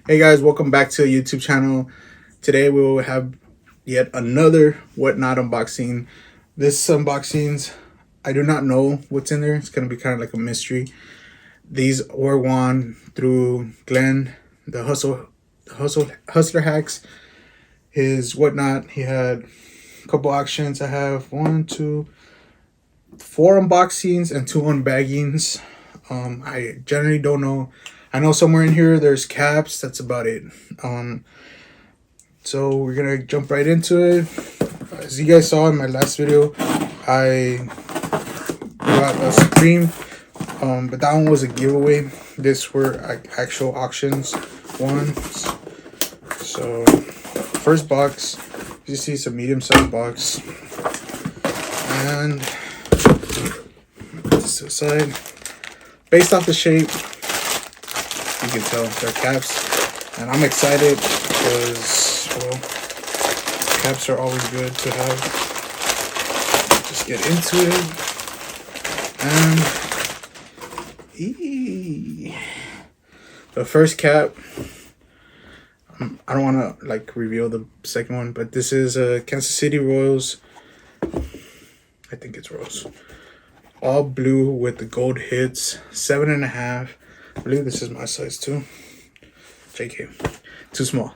Hey guys, welcome back to the YouTube channel. Today we will have yet another WhatNot unboxing. This unboxings, I do not know what's in there. It's gonna be kind of like a mystery. These were won through Glenn, the hustler hacks. His WhatNot. He had a couple auctions. I have one, two, four unboxings and two unbaggings. I generally don't know. I know somewhere in here there's caps. That's about it. Um, so we're gonna jump right into it. As you guys saw in my last video, I got a Supreme, but that one was a giveaway. This were actual auctions ones. So first box, you see it's a medium-sized box, and this to the side. Based off the shape, you can tell they're caps, and I'm excited because, well, caps are always good to have. Just get into it, and the first cap. I don't want to like reveal the second one, but this is a Kansas City Royals. I think it's Royals. All blue with the gold hits, 7.5. I believe this is my size too. JK, too small.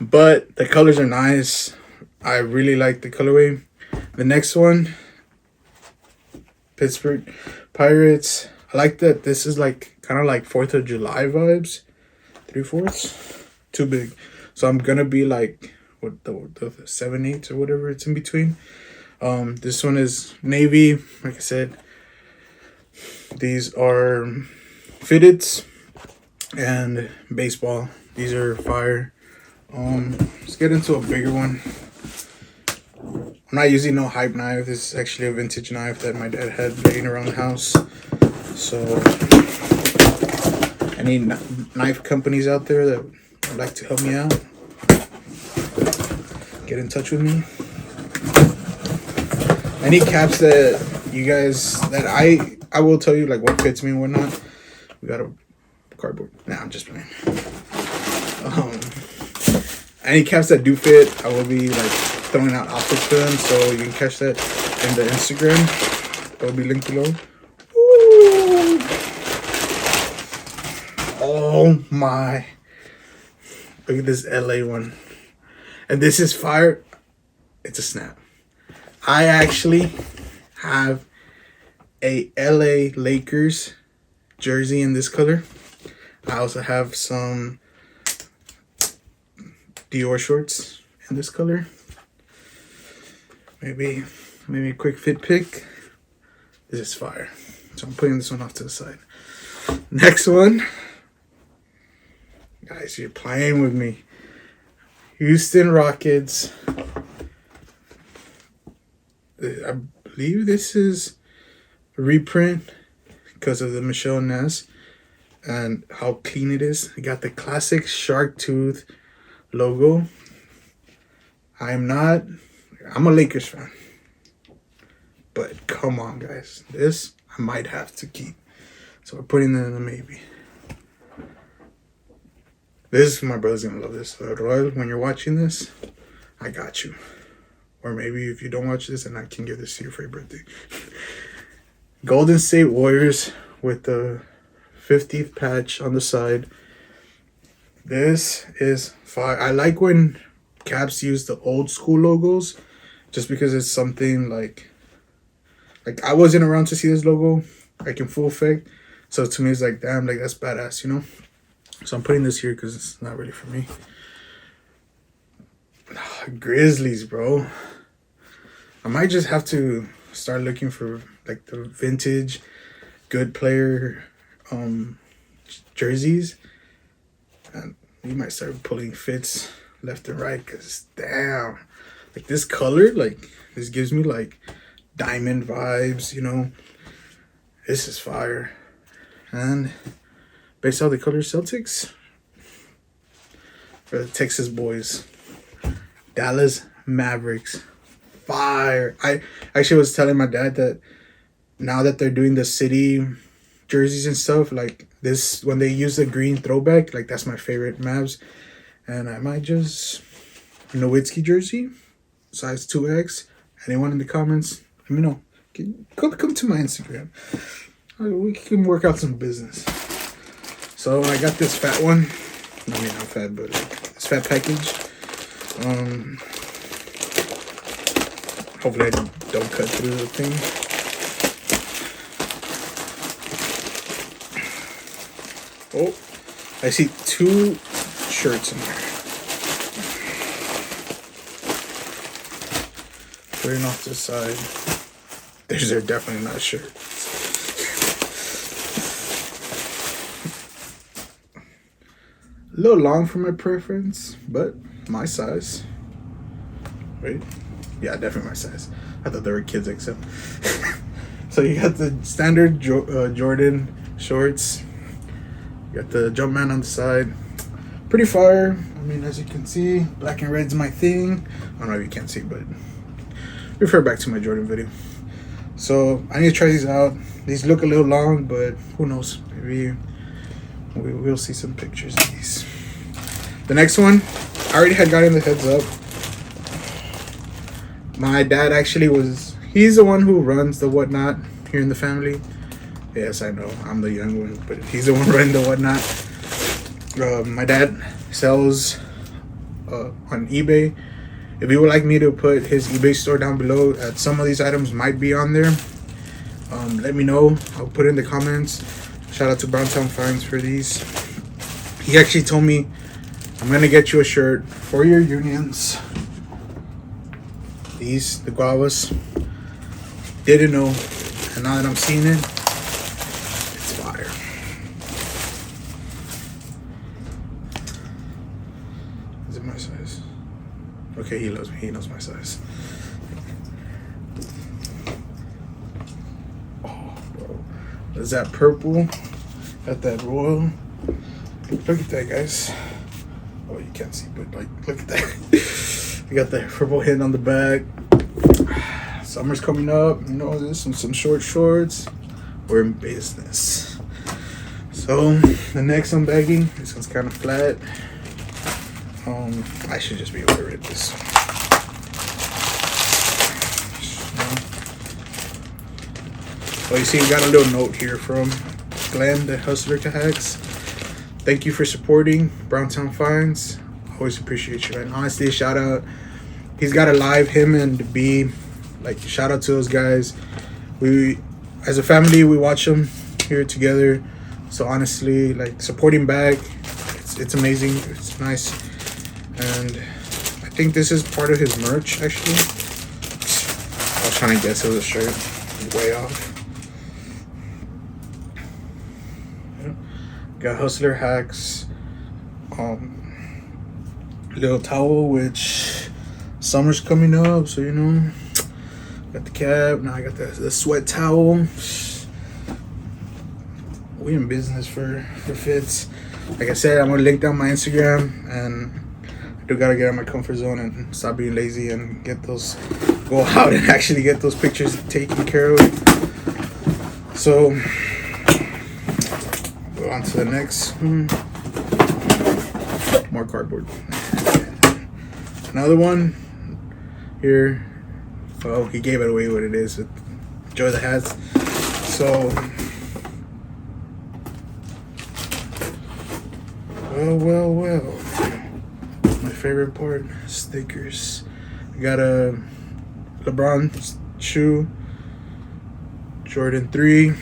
But the colors are nice. I really like the colorway. The next one, Pittsburgh Pirates. I like that this is like kind of like 4th of July vibes. 3/4, too big. So I'm gonna be like what the 7/8 or whatever it's in between. This one is navy. Like I said, these are fitteds and baseball. These are fire. Let's get into a bigger one. I'm not using no hype knife. This is actually a vintage knife that my dad had laying around the house. So any knife companies out there that would like to help me out, get in touch with me. Any caps that you guys, that I will tell you like what fits me and whatnot. We got a cardboard. Nah, I'm just playing. Any caps that do fit, I will be like throwing out offers for them, so you can catch that in the Instagram. It will be linked below. Ooh. Oh my! Look at this LA one, and this is fire. It's a snap. I actually have a LA Lakers jersey in this color. I also have some Dior shorts in this color. Maybe a quick fit pick. This is fire. So I'm putting this one off to the side. Next one. Guys, you're playing with me. Houston Rockets. I believe this is a reprint because of the Michelle Ness and how clean it is. I got the classic shark tooth logo. I'm a Lakers fan, but come on guys, this I might have to keep. So we're putting that in the maybe. My brother's gonna love this. Royal, when you're watching this, I got you. Or maybe if you don't watch this, then I can give this to you for your birthday. Golden State Warriors with the 50th patch on the side. This is fire. I like when caps use the old school logos, just because it's something like I wasn't around to see this logo like in full effect. So to me, it's like, damn, like that's badass, you know? So I'm putting this here because it's not really for me. Grizzlies, bro. I might just have to start looking for like the vintage good player jerseys, and you might start pulling fits left and right, because damn, like this color, like this gives me like diamond vibes, you know. This is fire. And based on the color Celtics for the Texas boys, Dallas Mavericks. Fire. I actually was telling my dad that now that they're doing the city jerseys and stuff, like This, when they use the green throwback, like that's my favorite Mavs. And I might just Nowitzki jersey, size 2X. Anyone in the comments, let me know. Come to my Instagram. We can work out some business. So I got this fat one. I mean, not fat, but this fat package. Hopefully I don't cut through the thing. Oh, I see 2 shirts in there. Putting off this side. These are definitely not shirts. A little long for my preference, but my size. Wait. Yeah, definitely my size. I thought they were kids except. So you got the standard Jordan shorts. You got the Jumpman on the side. Pretty fire. I mean, as you can see, black and red's my thing. I don't know if you can't see, but refer back to my Jordan video. So I need to try these out. These look a little long, but who knows? Maybe we'll see some pictures of these. The next one, I already had gotten the heads up. My dad actually he's the one who runs the WhatNot here in the family. Yes, I know, I'm the young one, but he's the one running the WhatNot. My dad sells on eBay. If you would like me to put his eBay store down below, some of these items might be on there. Let me know. I'll put it in the comments. Shout out to Browntown Finds for these. He actually told me, I'm going to get you a shirt for your unions. These, the guavas. Didn't know. And now that I'm seeing it, it's fire. Is it my size? Okay, he loves me. He knows my size. Oh, bro. Is that purple? Got that royal. Look at that, guys. Oh, you can't see, but like, look at that. We got the purple hint on the back. Summer's coming up. You know, there's some short shorts. We're in business. So the next unbagging, this one's kind of flat. I should just be able to rip this. Well, you see, we got a little note here from Glenn, the hustler to hacks. Thank you for supporting Browntown Finds. Always appreciate you, man. Honestly, shout out. He's got a live, him and B. Like, shout out to those guys. We, as a family, we watch them here together. So honestly, like, supporting back, it's amazing. It's nice. And I think this is part of his merch, actually. I was trying to guess it was a shirt. Way off. Yeah. Got Hustler Hacks. Little towel, which summer's coming up, so you know. Got the cap. Now I got the sweat towel. We in business for fits. Like I said, I'm gonna link down my Instagram, and I do gotta get out of my comfort zone and stop being lazy and go out and actually get those pictures taken care of. So go on to the next one. More cardboard. Another one here. Oh, he gave it away what it is. Enjoy the hats. So, well. My favorite part, stickers. I got a LeBron shoe, Jordan 3.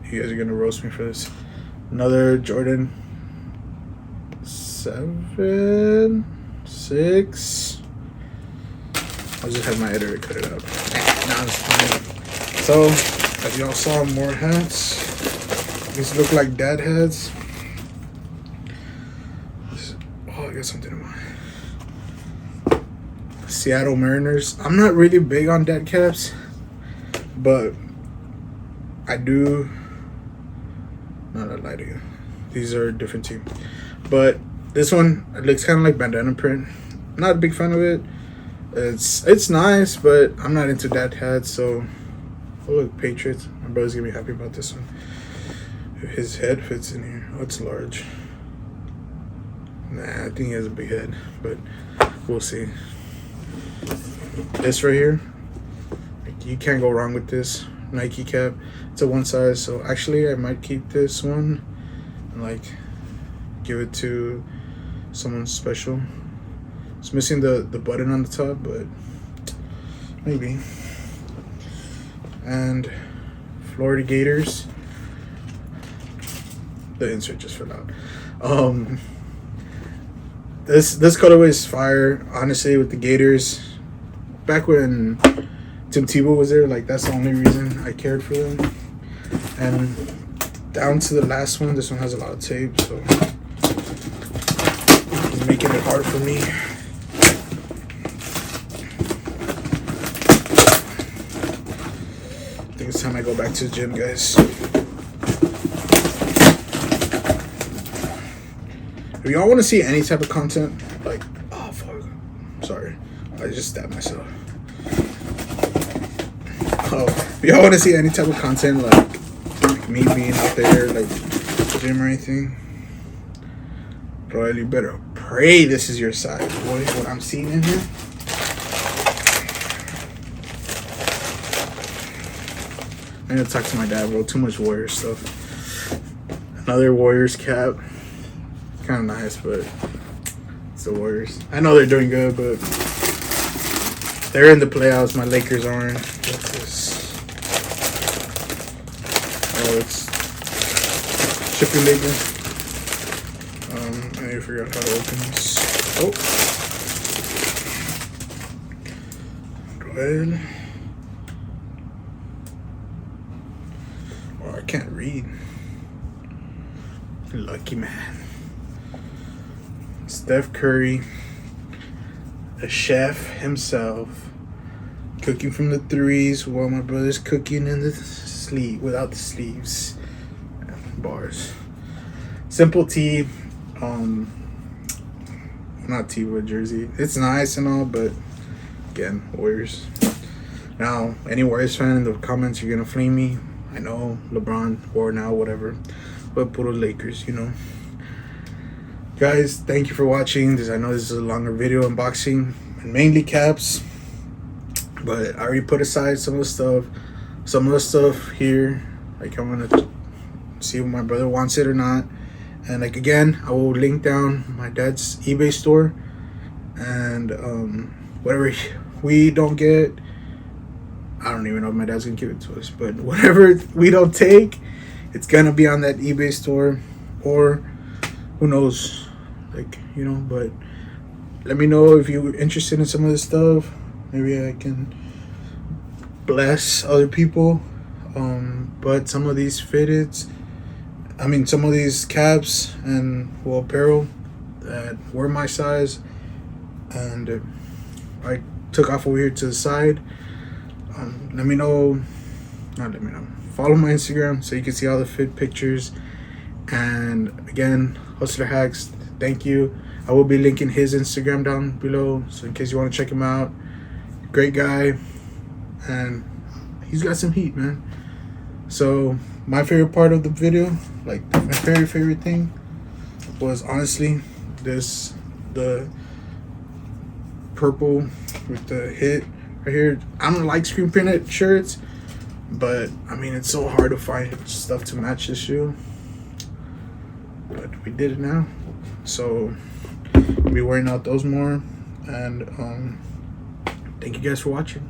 You guys are gonna roast me for this. Another Jordan 7, 6. I'll just have my editor cut it up. Nah, it's fine. So, as y'all saw, more hats. These look like dad hats. Oh, I got something in mind. Seattle Mariners. I'm not really big on dad caps, but I do. Not a lie to you. These are a different team. But this one, it looks kind of like bandana print. Not a big fan of it. It's nice, but I'm not into dad hats. So, oh look, Patriots. My brother's gonna be happy about this one. if his head fits in here. Oh, it's large. Nah, I think he has a big head, but we'll see. This right here, like, you can't go wrong with this Nike cap. It's a one size, so actually I might keep this one and like give it to someone special. It's missing the button on the top, but maybe. And Florida Gators. The insert just fell out. This colorway is fire, honestly, with the Gators. Back when Tim Tebow was there, like, that's the only reason I cared for them. And down to the last one, this one has a lot of tape, so it's making it hard for me. I think it's time I go back to the gym, guys. If y'all want to see any type of content, like, oh fuck, sorry, I just stabbed myself. Oh, if y'all want to see any type of content, like me being out there, like the gym or anything, probably better pray this is your size, boy. What I'm seeing in here. I need to talk to my dad, bro. Too much Warriors stuff. Another Warriors cap. Kind of nice, but it's the Warriors. I know they're doing good, but they're in the playoffs. My Lakers aren't. What's this? Oh, it's shipping label. I need to figure out how to open this. Oh, go ahead. Oh, I can't read. Lucky man. Steph Curry, the chef himself, cooking from the threes while my brother's cooking in the sleeve without the sleeves. Bars. Simple tee, not tee but jersey. It's nice and all, but again, Warriors. Now, any Warriors fan in the comments, you're gonna flame me. I know LeBron or now whatever, but puro Lakers, you know. Guys, thank you for watching this. I know this is a longer video unboxing and mainly caps, but I already put aside some of the stuff here. Like, I'm gonna see if my brother wants it or not. And like, again, I will link down my dad's eBay store, and whatever we don't get, I don't even know if my dad's gonna give it to us, but whatever we don't take, it's gonna be on that eBay store, or who knows, like, you know. But let me know if you're interested in some of this stuff. Maybe I can bless other people. But some of these some of these caps and apparel that were my size, and I took off over here to the side. Let me know, follow my Instagram so you can see all the fit pictures. And again, Hustler Hacks, thank you. I will be linking his Instagram down below, so in case you want to check him out. Great guy, and he's got some heat, man. So my favorite part of the video, like my very favorite thing, was honestly the purple with the hit right here. I don't like screen printed shirts, but I mean, it's so hard to find stuff to match this shoe. But we did it now, so we'll be wearing out those more. And thank you guys for watching.